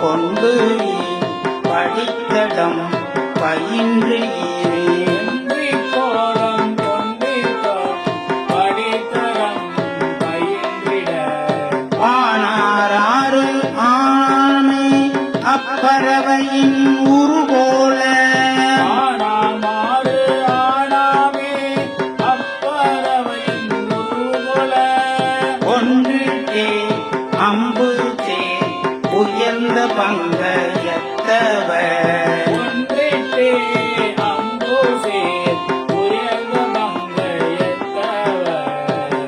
கொண்டு படித்தடம் பயின்று பறவையின் உரு போல ஒன்றிட்டே அம்பு சே உயர்ந்த பங்கயத்தவர்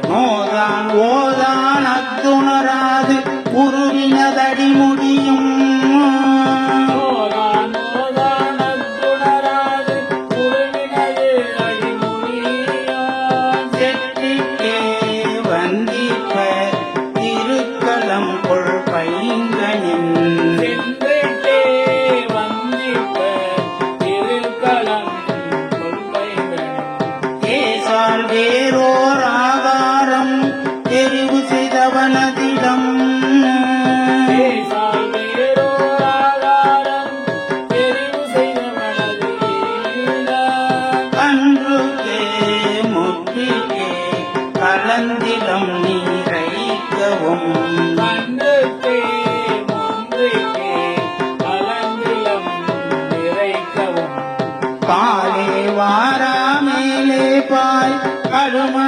நோதான் ஓதான் அத்துணராது உருவினதடி முடியும் வேறோர் ஆகாரம் தெரிவு செய்தவனதிடம் அன்றுக்கே முற்றிக்கே கலந்திடம் நீரைக்கவும் பாலே வாரா மேலே பாய் கரும